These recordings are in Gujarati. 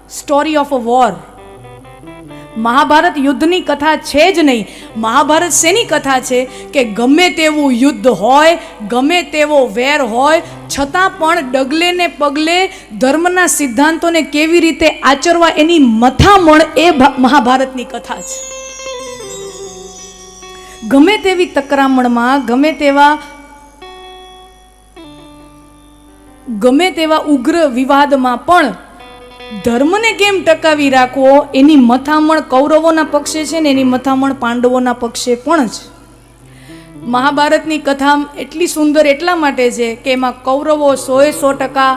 Story of a war. Mahabharata યુદ્ધની કથા છે જ નહીં. મહાભારત શેની કથા છે કે ગમે તેવું યુદ્ધ હોય, ગમે તેવો વેર હોય, છતાં પણ ડગલે ને પગલે ધર્મના સિદ્ધાંતોને કેવી રીતે આચરવા એની મથામણ એ મહાભારતની કથા છે. ગમે તેવી તકરામણમાં, ગમે તેવા ઉગ્ર વિવાદમાં પણ ધર્મને કેમ ટકાવી રાખવો એની મથામણ કૌરવોના પક્ષે છે ને એની મથામણ પાંડવોના પક્ષે પણ છે. મહાભારતની કથા એટલી સુંદર એટલા માટે છે કે એમાં કૌરવો 100%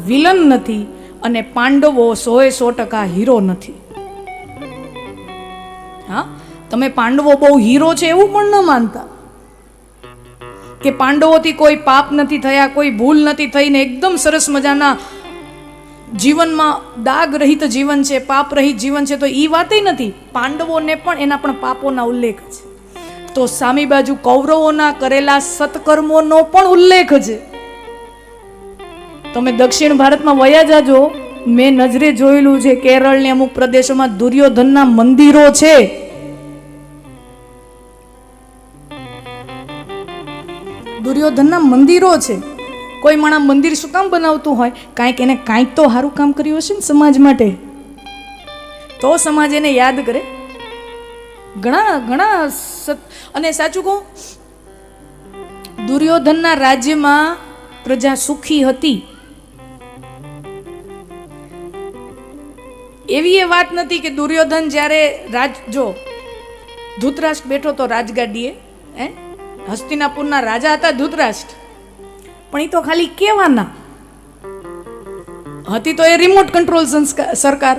વિલન નથી અને પાંડવો 100% હીરો નથી. હા, તમે પાંડવો બહુ હીરો છે એવું પણ ન માનતા કે પાંડવોથી કોઈ પાપ નથી થયા, કોઈ ભૂલ નથી થઈ ને એકદમ સરસ મજાના જીવનમાં દાગ રહિત જીવન છે, પાપ રહિત જીવન છે. તો એ વાતય નથી. પાંડવોને પણ એના પણ પાપોના ઉલ્લેખ છે. તો સામી બાજુ કૌરવોના કરેલા સત્કર્મોનો પણ ઉલ્લેખ છે. તમે દક્ષિણ ભારતમાં વયા જાજો, મેં નજરે જોયેલું છે કેરળની અમુક પ્રદેશોમાં દુર્યોધનના મંદિરો છે. દુર્યોધનના મંદિરો છે. કોઈ માણસ મંદિર શું કામ બનાવતું હોય? કાંઈક એને કાંઈક તો સારું કામ કર્યું હશે ને સમાજ માટે, તો સમાજ એને યાદ કરે. ઘણા અને સાચું કહું, દુર્યોધનના રાજ્યમાં પ્રજા સુખી હતી એવી એ વાત નથી કે દુર્યોધન જ્યારે ધૃતરાષ્ટ્ર બેઠો તો રાજગાડીએ, હસ્તિનાપુરના રાજા હતા ધૃતરાષ્ટ્ર, પણ એ તો ખાલી કહેવાના હતી. તો એ રિમોટ કંટ્રોલ સરકાર.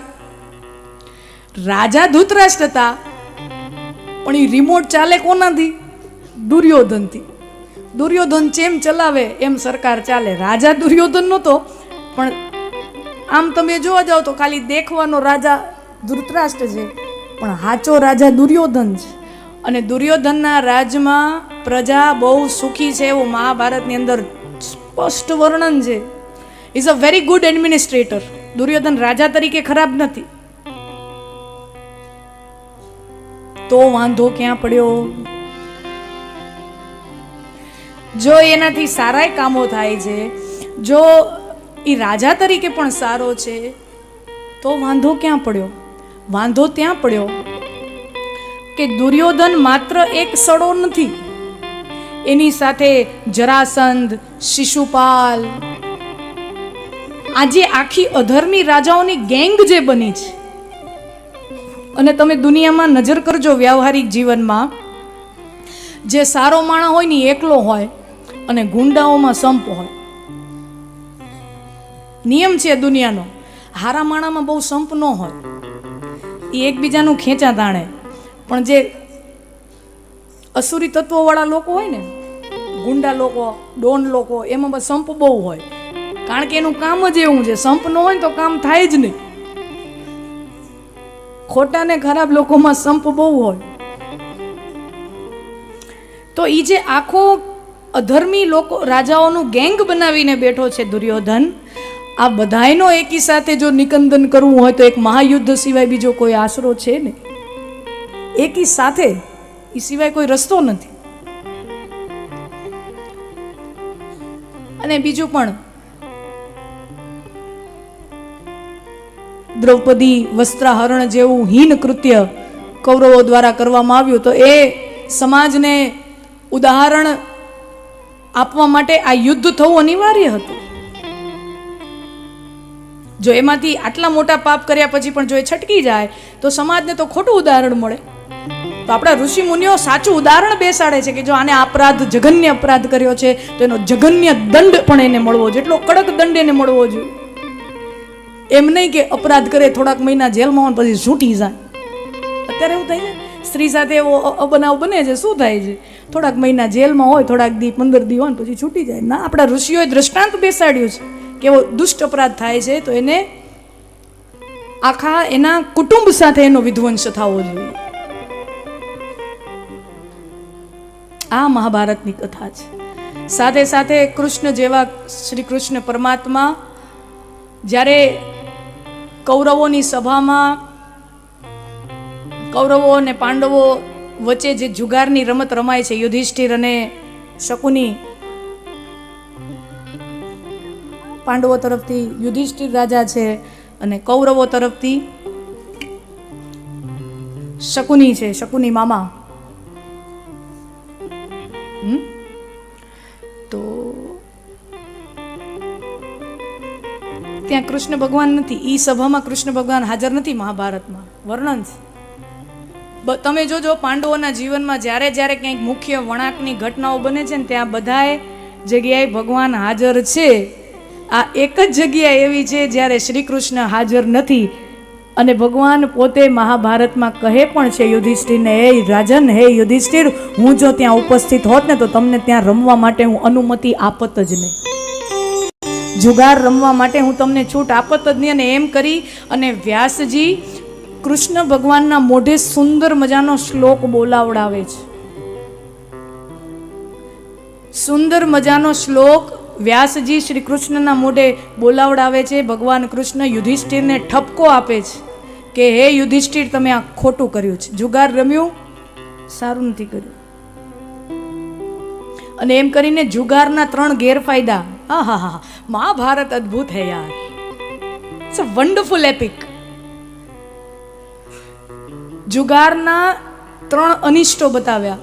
રાજા ધૃતરાષ્ટ્ર હતા પણ એ રિમોટ ચાલે કોનાથી? દુર્યોધનથી. દુર્યોધન જેમ ચલાવે એમ સરકાર ચાલે. રાજા દુર્યોધન નહોતો, પણ આમ તમે જોવા જાવ તો ખાલી દેખવાનો રાજા ધૃતરાષ્ટ્ર છે, પણ સાચો રાજા દુર્યોધન છે. અને દુર્યોધનના રાજમાં પ્રજા બહુ સુખી છે એવું મહાભારતની અંદર સ્પષ્ટ વર્ણન છે. Is a very good administrator. Duryodhana રાજા તરીકે ખરાબ નથી. તો વાંધો ક્યાં પડ્યો? જો એનાથી સારા કામો થાય છે, જો એ રાજા તરીકે પણ સારો છે, તો વાંધો ક્યાં પડ્યો? વાંધો ત્યાં પડ્યો કે દુર્યોધન માત્ર એક સડો નથી, એની સાથે જરાસંધ, શિશુપાલ, આજે આખી અધર્મી રાજાઓની ગેંગ જે બની છે. અને તમે દુનિયામાં નજર કરજો, વ્યવહારિક જીવનમાં જે સારો માણસ હોય ને એકલો હોય અને ગુંડાઓમાં સંપ હોય. નિયમ છે દુનિયાનો. હારા માણામાં બહુ સંપ ન હોય, એ એકબીજાનું ખેંચા તાણે. પણ જે અસુરી તત્વોવાળા લોકો હોય ને, ગુંડા લોકો, ડોન લોકો, એમાં સંપ બહુ હોય. કારણ કે એનું કામ જ એવું છે, સંપ ન હોય તો કામ થાય જ નહીં. ખોટા ને ખરાબ લોકોમાં સંપ બહુ હોય. તો એ જે આખો અધર્મી લોકો રાજાઓનું ગેંગ બનાવીને બેઠો છે દુર્યોધન, આ બધાયનો એકી સાથે જો નિકંદન કરવું હોય તો એક મહાયુદ્ધ સિવાય બીજો કોઈ આશરો છે ને. એકી સાથે એ સિવાય કોઈ રસ્તો નથી. અને બીજું પણ, દ્રૌપદી વસ્ત્રાહરણ જેવું હીન કૃત્ય કૌરવો દ્વારા કરવામાં આવ્યું, તો એ સમાજને ઉદાહરણ આપવા માટે આ યુદ્ધ થવું અનિવાર્ય હતું. જો એમાંથી આટલા મોટા પાપ કર્યા પછી પણ જો એ છટકી જાય તો સમાજને તો ખોટું ઉદાહરણ મળે. તો આપણા ઋષિ મુનિઓ સાચું ઉદાહરણ બેસાડે છે કે જો આને અપરાધ, જઘન્ય અપરાધ કર્યો છે તો એનો જઘન્ય દંડ પણ એને મળવો જોઈએ, એટલો કડક દંડ એને મળવો જોઈએ. એમ નહીં કે અપરાધ કરે, થોડાક મહિના જેલમાં હોય પછી છૂટી જાય. અત્યારે એવું થાય છે, સ્ત્રી સાથે એવો અબનાવ બને છે, શું થાય છે? થોડાક મહિના જેલમાં હોય, થોડાક દી 15 દી હોય ને પછી છૂટી જાય. ના, આપણા ઋષિઓએ દ્રષ્ટાંત બેસાડ્યું છે કે એવો દુષ્ટ અપરાધ થાય છે તો એને આખા એના કુટુંબ સાથે એનો વિધ્વંસ થવો જોઈએ. આ મહાભારતની કથા છે. સાથે સાથે કૃષ્ણ જેવા શ્રી કૃષ્ણ પરમાત્મા જ્યારે કૌરવોની સભામાં કૌરવો અને પાંડવો વચ્ચે જે જુગારની રમત રમાય છે, યુધિષ્ઠિર અને શકુની, પાંડવો તરફથી યુધિષ્ઠિર રાજા છે અને કૌરવો તરફથી શકુની છે, શકુની મામા. તો ત્યાં કૃષ્ણ ભગવાન નથી, ઈ સભામાં કૃષ્ણ ભગવાન હાજર નથી. મહાભારતમાં વર્ણન છે. તમે જોજો પાંડવોના જીવનમાં જ્યારે જ્યારે ક્યાંક મુખ્ય વળાંકની ઘટનાઓ બને છે ને ત્યાં બધાએ જગ્યાએ ભગવાન હાજર છે. આ એક જ જગ્યા એવી છે જ્યારે શ્રી કૃષ્ણ હાજર નથી. અને ભગવાન પોતે મહાભારતમાં કહે પણ છે યુધિષ્ઠિરને, હે રાજન, હે યુધિષ્ઠિર, હું જો ત્યાં ઉપસ્થિત હોત ને તો તમને ત્યાં રમવા માટે હું અનુમતિ આપત જ નહીં, જુગાર રમવા માટે હું તમને છૂટ આપત જ નહીં. અને એમ કરી અને વ્યાસજી કૃષ્ણ ભગવાનના મોઢે સુંદર મજાનો શ્લોક બોલાવડાવે છે. સુંદર મજાનો શ્લોક વ્યાસજી શ્રી કૃષ્ણના મોઢે બોલાવડાવે છે. ભગવાન કૃષ્ણ યુધિષ્ઠિરને ઠપકો આપે છે કે હે યુધિષ્ઠિર, તમે આ ખોટું કર્યું છે, જુગાર રમ્યું, સારું નથી કર્યું. અને એમ કરીને જુગારના 3 ગેરફાયદા. હા, મહાભારત અદ્ભુત હે યાર, ઇટ્સ અ વન્ડરફુલ એપિક. જુગારના 3 અનિષ્ટો બતાવ્યા.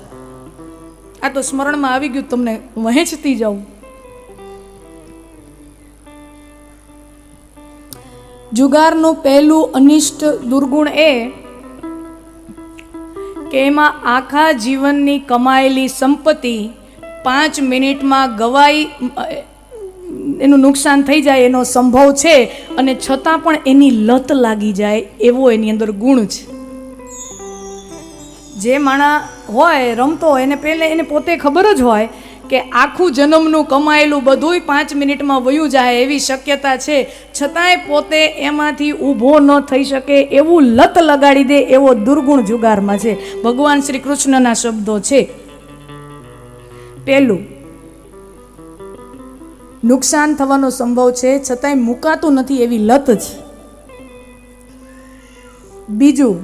આ તો સ્મરણમાં આવી ગયું, તમને વહેંચતી જાઉં. જુગારનું પહેલું અનિષ્ટ દુર્ગુણ એ કે એમાં આખા જીવનની કમાયેલી સંપત્તિ 5 મિનિટમાં ગવાઈ, એનું નુકસાન થઈ જાય એનો સંભવ છે. અને છતાં પણ એની લત લાગી જાય એવો એની અંદર ગુણ છે. જે માણસ હોય રમતો હોય એને પહેલે એને પોતે ખબર જ હોય કે આખું જન્મનું કમાયેલું બધુંય 5 મિનિટમાં વયું જાય એવી શક્યતા છે, છતાંય પોતે એમાંથી ઊભો ન થઈ શકે એવું લત લગાડી દે એવો દુર્ગુણ જુગારમાં છે. ભગવાન શ્રી કૃષ્ણના શબ્દો છે. પહેલું, નુકસાન થવાનો સંભવ છે છતાંય મુકાતું નથી એવી લત છે. બીજું,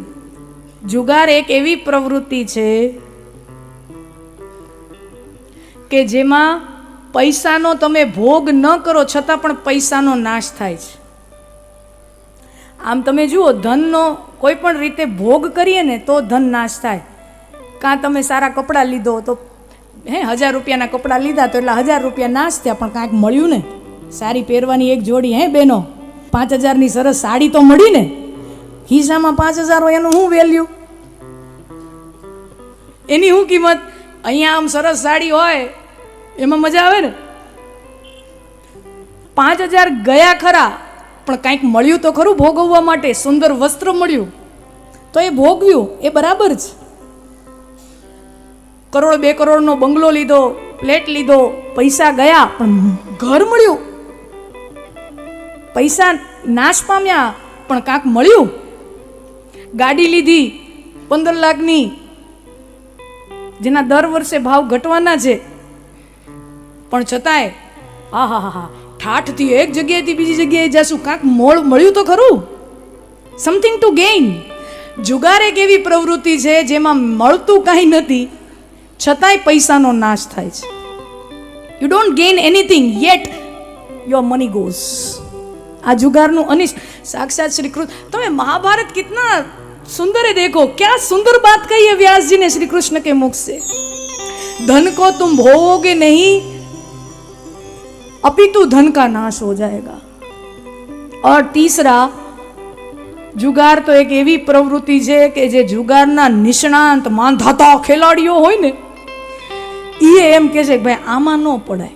જુગાર એક એવી પ્રવૃત્તિ છે કે જેમાં પૈસાનો તમે ભોગ ન કરો છતાં પણ પૈસાનો નાશ થાય છે. આમ તમે જુઓ, ધનનો કોઈ પણ રીતે ભોગ કરીએ ને તો ધન નાશ થાય. કાં તમે સારા કપડાં લીધો તો 1000 રૂપિયાના કપડાં લીધા તો એટલે 1000 રૂપિયા નાશ થયા, પણ કાંઈક મળ્યું ને. સારી પહેરવાની એક જોડી, હે બેનો, 5000ની સરસ સાડી તો મળી ને. ખિસ્સામાં 5000 હોય એનું શું વેલ્યુ, એની શું કિંમત? અહીંયા આમ સરસ સાડી હોય એમાં મજા આવે ને. 5000 ગયા ખરા, પણ કાંઈક મળ્યું તો ખરું ભોગવવા માટે. સુંદર વસ્ત્ર મળ્યું તો એ ભોગવ્યું, એ બરાબર છે. કરોડ 2 કરોડનો બંગલો લીધો, ફ્લેટ લીધો, પૈસા ગયા પણ ઘર મળ્યું. પૈસા નાશ પામ્યા પણ કાંક મળ્યું. ગાડી લીધી 15 લાખની, જેના દર વર્ષે ભાવ ઘટવાના છે, પણ છતાંય ઠાઠથી એક જગ્યાએથી બીજી જગ્યાએ જશું, કાંક મળ્યું તો ખરું, સમથિંગ ટુ ગેઇન. જુગાર એક એવી પ્રવૃત્તિ છે જેમાં મળતું કાંઈ નથી છતાંય પૈસાનો નાશ થાય છે. You don't gain anything yet your money goes. આ જુગારનું અનિષ્ટ. साक्षात श्री कृष्ण, तुम्हें महाभारत कितना सुंदर है, देखो क्या सुंदर बात कही है व्यास जी ने श्री कृष्ण के मुख से. धन को तुम भोगोगे नहीं, अपितु धन का नाश हो जाएगा. और तीसरा, जुगार तो एक एवी प्रवृत्ति है कि जे जुगारना निष्णांत मानधाता खेलाड़ीओ होय ने ये एम कहे छे भाई आमा न पड़ाय.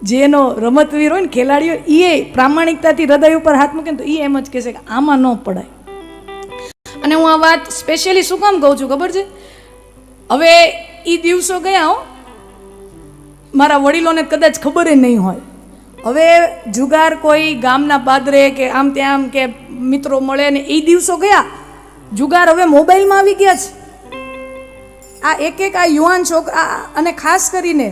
जेनो रमतवीर होय ने खेलाड़ीओ ये प्रामाणिकताथी हृदय पर हाथ मूके तो एम ज कहे कि आमा न पड़ाय. अने हूँ आ वात स्पेशियली शुं काम कहूं छुं खबर छे? हवे ई दिवसो गया हो, मारा वडीलोने कदाच खबर नहीं होय. हवे जुगार कोई गामना पादरे के आम त्याम के मित्रों मळे ने ई दिवसो गया. जुगार हवे मोबाइल में आवी गया छे. आ एक आ युवान छोकरा अने खास करीने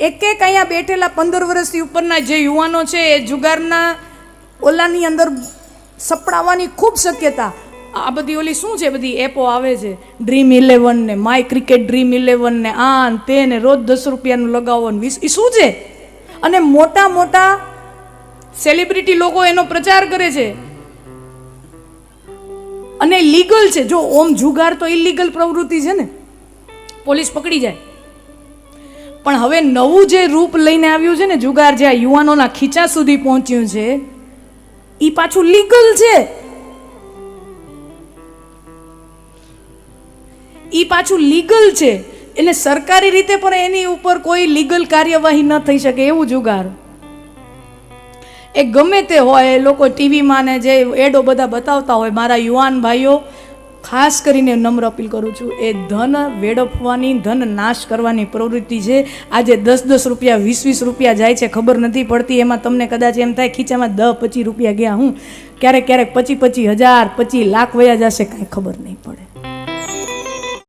એક અહીંયા બેઠેલા 15 વર્ષથી ઉપરના જે યુવાનો છે એ જુગારના ઓલાની અંદર સપડાવવાની ખૂબ શક્યતા. આ બધી ઓલી શું છે, બધી એપો આવે છે, Dream11 ને માય ક્રિકેટ Dream11 ને આ ને તે ને રોજ 10 રૂપિયાનું લગાવો ને 20, એ શું છે? અને મોટા મોટા સેલિબ્રિટી લોકો એનો પ્રચાર કરે છે અને લીગલ છે. જો ઓમ જુગાર તો ઇલીગલ પ્રવૃત્તિ છે ને, પોલીસ પકડી જાય. પણ હવે નવું જે રૂપ લઈને આવ્યું છે ને જુગાર, જે યુવાનોના ખીચા સુધી પહોંચ્યું છે, એ પાછું લીગલ છે. એ પાછું લીગલ છે. એટલે સરકારી રીતે પણ એની ઉપર કોઈ લીગલ કાર્યવાહી ન થઈ શકે એવું જુગાર. એ ગમે તે હોય, લોકો ટીવીમાં ને જે એડો બધા બતાવતા હોય, મારા યુવાન ભાઈઓ ખાસ કરીને નમ્ર અપીલ કરું છું, એ ધન વેડફવાની, ધન નાશ કરવાની પ્રવૃત્તિ છે. આજે 10-10 રૂપિયા 20-20 રૂપિયા જાય છે, ખબર નથી પડતી. એમાં તમને કદાચ એમ થાય ખીચામાં 10-25 રૂપિયા ગયા, હું ક્યારેક 25,000 25 લાખ વયા જશે, કાંઈ ખબર નહીં પડે.